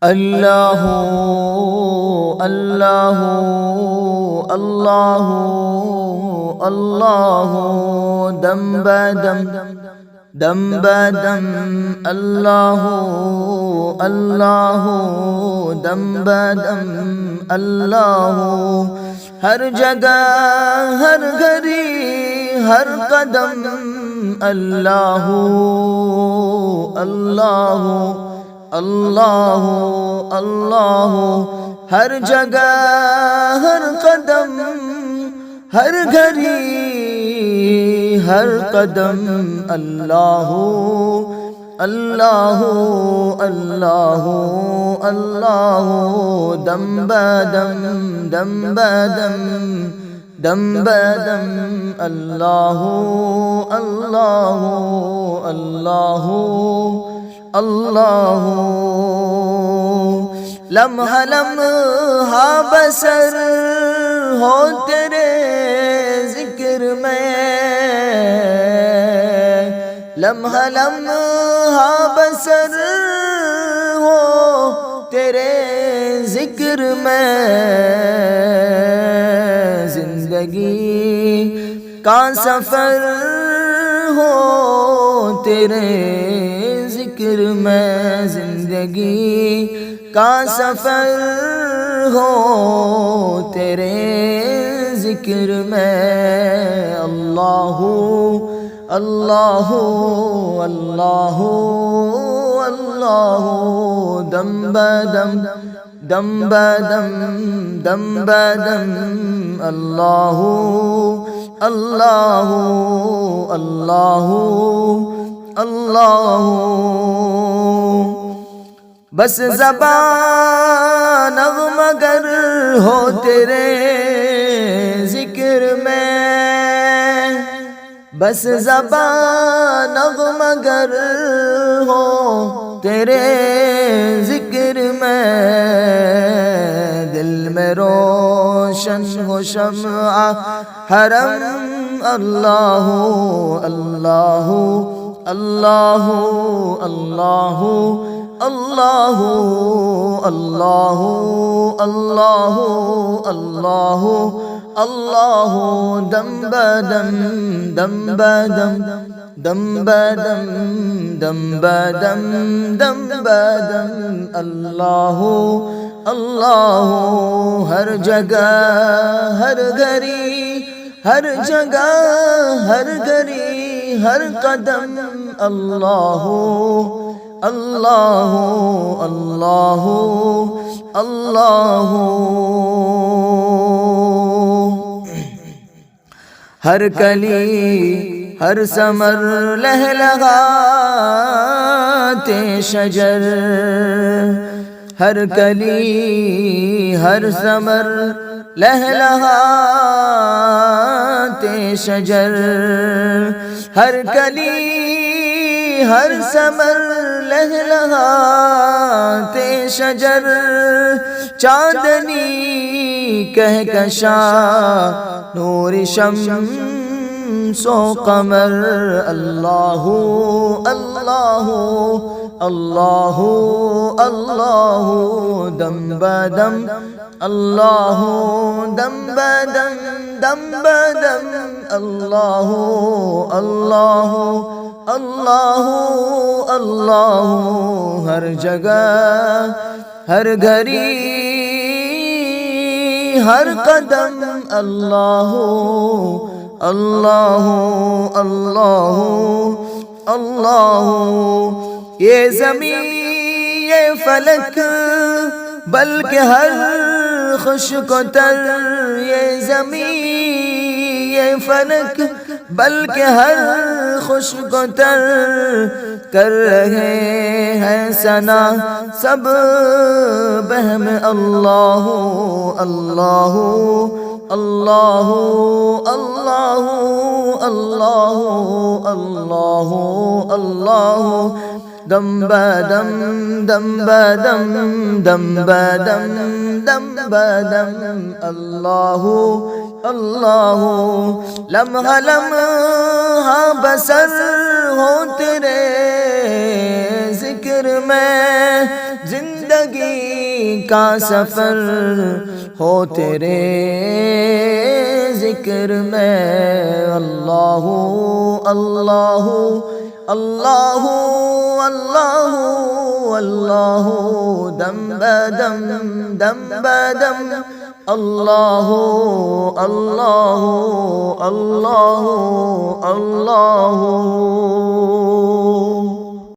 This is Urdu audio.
اللہ اللہ اللہ اللہ دم بدم دم بدم اللہ اللہ دم بدم اللہ ہر جگہ ہر گھڑی ہر قدم اللہ اللہ اللہ اللہ ہر جگہ ہر قدم ہر گھڑی ہر قدم اللہ اللہ اللہ اللہ دم بدم دم بدم دم بدم اللہ اللہ اللہ اللہ لمحہ لمحہ بسر ہو تیرے ذکر میں لمحہ لمحہ بسر ہو تیرے ذکر میں زندگی کا سفر ہو تیرے ذکر میں زندگی کا سفر ہو تیرے ذکر میں اللہ اللہ اللہ اللہ دم بدم دم بدم دم بدم اللہ اللہ اللہ اللہ بس زبان مگر ہو تیرے ذکر میں بس زبان مگر ہو تیرے ذکر میں دل میں روشن ہو شمع حرم اللہ اللہ اللہ اللہ اللہ اللہ اللہ اللہ اللہ دم بدم دم بدم دم بدم دم بدم دم بدم اللہ اللہ ہر جگہ ہر گھڑی ہر جگہ ہر گھڑی ہر قدم اللہ اللہ اللہ اللہ ہر کلی ہر ثمر لہلہاتے شجر ہر کلی ہر ثمر لہلہاتے شجر ہر کلی ہر ثمر لہلہاتے شجر چاندنی کہکشاں نور شمس و قمر اللہ اللہ اللہ اللہ دم بدم اللہ دم بدم دم بدم اللہ اللہ اللہ اللہ ہر جگہ ہر گھڑی ہر قدم اللہ اللہ اللہ اللہ یہ زمین یہ فلک بلکہ ہر خشک و تر یہ زمین یہ فلک بلکہ ہر خشک و تر کر رہے ہیں ثنا سب بہم اللہ اللہ اللہ اللہ اللہ اللہ اللہ دم بدم دم بدم دم بدم دم بدم اللہ اللہ لمحہ لمحہ بسر ہو تیرے ذکر میں زندگی کا سفر ہو تیرے ذکر میں اللہ اللہ اللہ اللہ اللہ دم بدم دم بدم اللہ اللہ اللہ اللہ